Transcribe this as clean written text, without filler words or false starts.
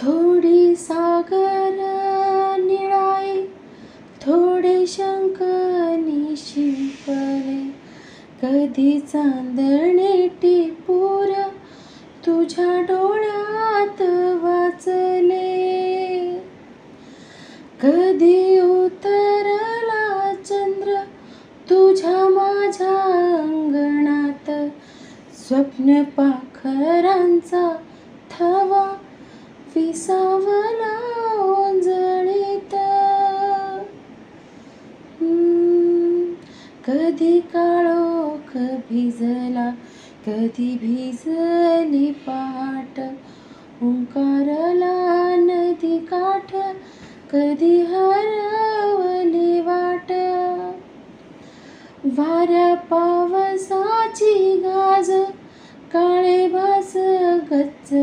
थोडी सागर निळाई, थोडे शंख शिंपले. कधी चांदणे टिपूर तुझ्या डोळ्यात वाचले. कधी उतरला चंद्र तुझ्या माझ्या अंगणात. स्वप्न पाखरांचा थवा विसावला ओंजळीत. कधी काळोख भिजला, कधी भिजली पहाट. ओंकारला नदी काठ, कधी हरवली वाट. वाऱ्या पावसाची गाज, काळे भास गच्च